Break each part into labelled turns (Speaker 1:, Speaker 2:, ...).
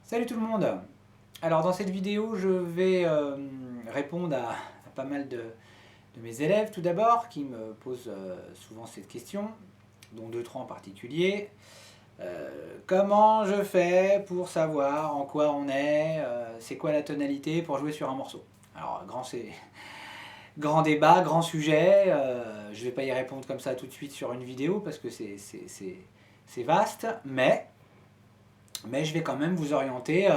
Speaker 1: Salut tout le monde. Alors dans cette vidéo je vais répondre à pas mal de mes élèves tout d'abord qui me posent souvent cette question, dont 2-3 en particulier. Comment je fais pour savoir en quoi on est, c'est quoi la tonalité pour jouer sur un morceau? Alors grand débat, grand sujet, je ne vais pas y répondre comme ça tout de suite sur une vidéo parce que c'est vaste, mais je vais quand même vous orienter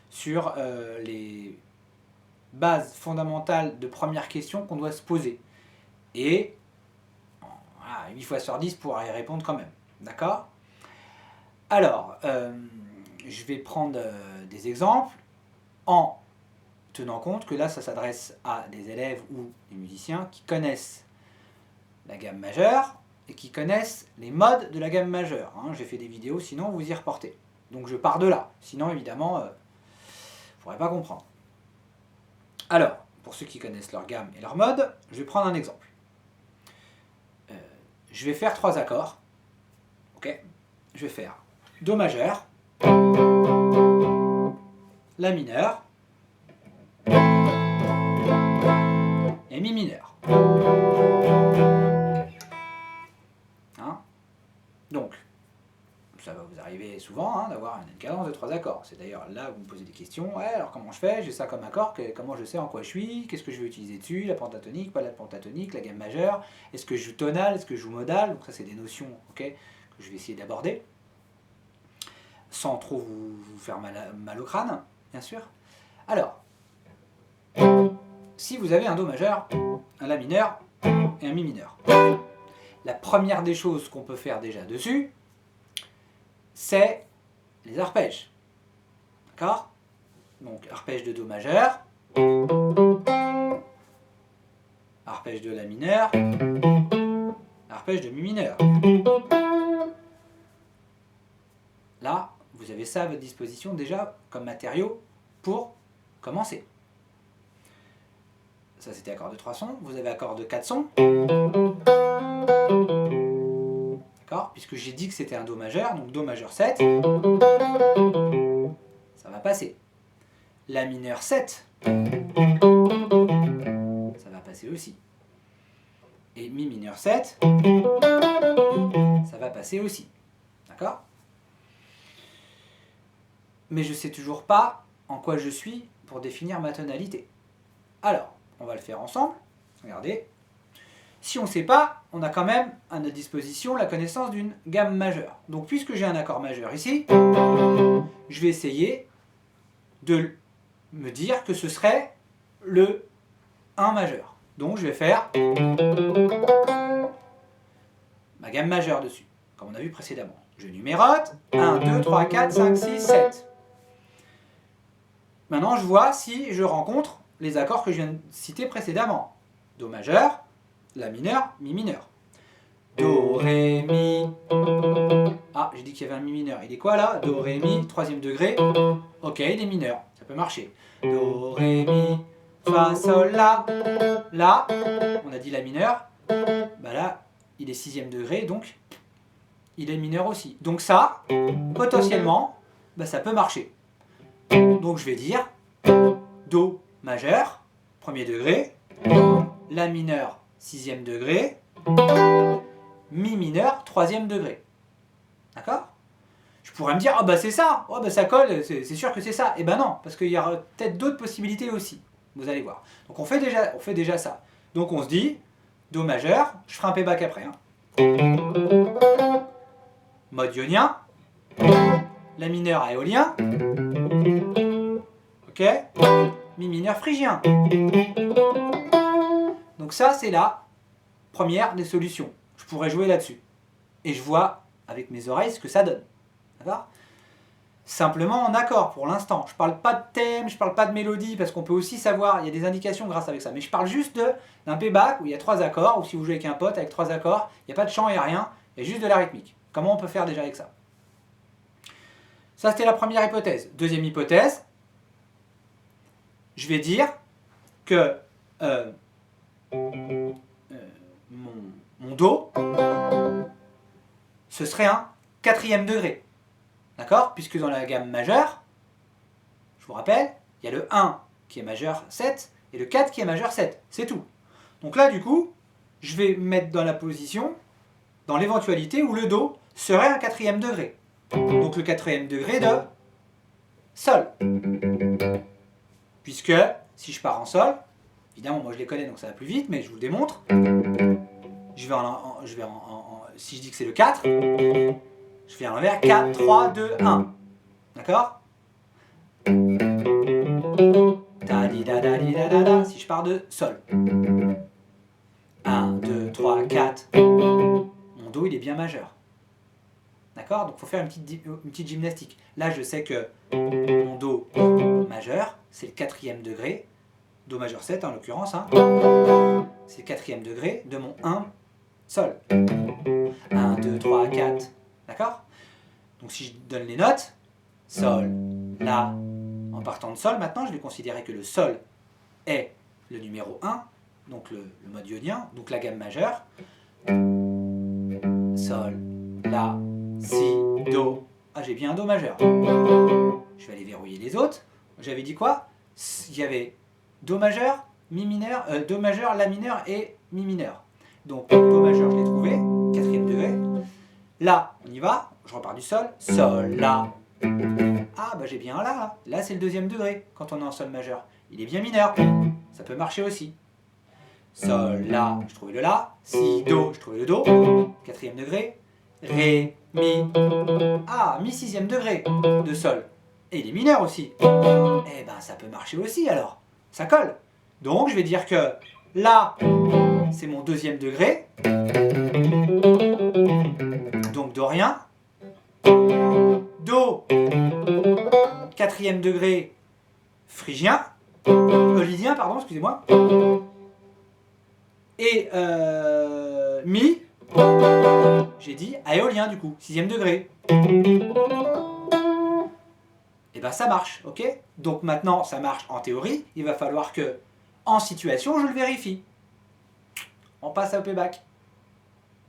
Speaker 1: sur les bases fondamentales de première question qu'on doit se poser. Et voilà, 8 fois sur 10 pour y répondre quand même. D'accord? Alors, je vais prendre des exemples en tenant compte que là, ça s'adresse à des élèves ou des musiciens qui connaissent la gamme majeure et qui connaissent les modes de la gamme majeure. J'ai fait des vidéos, sinon vous y reportez. Donc je pars de là. Sinon, évidemment, vous ne pourrez pas comprendre. Alors, pour ceux qui connaissent leur gamme et leur mode, je vais prendre un exemple. Je vais faire 3 accords. Ok. Je vais faire Do majeur, La mineur et Mi mineur. Donc, ça va vous arriver souvent d'avoir une cadence de 3 accords. C'est d'ailleurs là où vous me posez des questions. Ouais, alors comment je fais? J'ai ça comme accord, comment je sais en quoi je suis? Qu'est-ce que je vais utiliser dessus? La pentatonique, pas la pentatonique, la gamme majeure? Est-ce que je joue tonal? Est-ce que je joue modal? Donc ça c'est des notions que je vais essayer d'aborder. Sans trop vous faire mal au crâne, bien sûr. Alors, si vous avez un Do majeur, un La mineur et un Mi mineur, la première des choses qu'on peut faire déjà dessus, c'est les arpèges. D'accord? Donc arpège de Do majeur, arpège de La mineur, arpège de Mi mineur. Là, vous avez ça à votre disposition déjà comme matériau pour commencer. Ça c'était accord de 3 sons, vous avez accord de 4 sons. D'accord? Puisque j'ai dit que c'était un Do majeur, donc Do majeur 7, ça va passer. La mineur 7, ça va passer aussi. Et Mi mineur 7, ça va passer aussi. D'accord? Mais je ne sais toujours pas en quoi je suis pour définir ma tonalité. Alors, on va le faire ensemble. Regardez. Si on ne sait pas, on a quand même à notre disposition la connaissance d'une gamme majeure. Donc puisque j'ai un accord majeur ici, je vais essayer de me dire que ce serait le 1 majeur. Donc je vais faire ma gamme majeure dessus, comme on a vu précédemment. Je numérote 1, 2, 3, 4, 5, 6, 7. Maintenant je vois si je rencontre les accords que je viens de citer précédemment. Do majeur, La mineur, Mi mineur. Do, Ré, Mi. Ah, j'ai dit qu'il y avait un Mi mineur. Il est quoi là? Do, Ré, Mi, 3e degré. Ok, il est mineur, ça peut marcher. Do, Ré, Mi, Fa, Sol, La. Là, on a dit La mineur. Bah là, il est 6e degré, donc il est mineur aussi. Donc ça, potentiellement, bah ça peut marcher. Donc je vais dire Do majeur, 1er degré. La mineur, 6e degré. Mi mineur, 3e degré. D'accord? Je pourrais me dire, ah bah c'est ça, oh bah ça colle, c'est sûr que c'est ça. Et ben non, parce qu'il y aura peut-être d'autres possibilités aussi. Vous allez voir. Donc on fait déjà ça. Donc on se dit, Do majeur, je ferai un payback après. Mode ionien, La mineur à éolien, ok, Mi mineur phrygien. Donc ça c'est la première des solutions. Je pourrais jouer là-dessus. Et je vois avec mes oreilles ce que ça donne. D'accord? Simplement en accord pour l'instant. Je ne parle pas de thème, je ne parle pas de mélodie, parce qu'on peut aussi savoir, il y a des indications grâce avec ça. Mais je parle juste d'un payback où il y a 3 accords, ou si vous jouez avec un pote avec 3 accords, il n'y a pas de chant et rien, il y a juste de la rythmique. Comment on peut faire déjà avec ça? Ça c'était la première hypothèse. Deuxième hypothèse, je vais dire que mon Do, ce serait un 4e degré. D'accord? Puisque dans la gamme majeure, vous rappelle, il y a le 1 qui est majeur 7 et le 4 qui est majeur 7. C'est tout. Donc là, du coup, je vais me mettre dans la position, dans l'éventualité où le Do serait un quatrième degré. Donc le quatrième degré de Sol. Puisque, si je pars en Sol, évidemment, moi je les connais donc ça va plus vite, mais je vous le démontre. Si je dis que c'est le 4, je fais à l'envers 4, 3, 2, 1. D'accord? Si je pars de Sol. 1, 2, 3, 4. Mon Do il est bien majeur. D'accord? Donc il faut faire une petite gymnastique. Là je sais que mon Do majeur, c'est le quatrième degré. Do majeur 7 en l'occurrence. Hein. C'est le quatrième degré de mon 1 Sol. 1, 2, 3, 4. D'accord? Donc si je donne les notes, Sol, La, en partant de Sol, maintenant je vais considérer que le Sol est le numéro 1, donc le mode ionien, donc la gamme majeure. Sol, La, Si, Do. Ah, j'ai bien un Do majeur. Je vais aller verrouiller les autres. J'avais dit quoi? Il y avait Do majeur, Mi mineur, Do majeur, La mineur et Mi mineur. Donc Do majeur, je l'ai trouvé, quatrième degré. La, on y va, je repars du Sol. Sol, La. Ah, bah j'ai bien un La là. Là, c'est le deuxième degré quand on est en Sol majeur. Il est bien mineur. Ça peut marcher aussi. Sol, La, je trouvais le La. Si, Do, je trouvais le Do. Quatrième degré. Ré, Mi. Ah, Mi sixième degré de Sol. Et il est mineur aussi. Eh ben, ça peut marcher aussi alors. Ça colle. Donc, je vais dire que La, c'est mon deuxième degré. Donc, Do rien. Do, quatrième degré, phrygien. Lydien, pardon, excusez-moi. Et Mi, j'ai dit aéolien du coup, sixième degré. Et ben ça marche, ok? Donc maintenant ça marche en théorie, il va falloir que en situation je le vérifie. On passe à playback.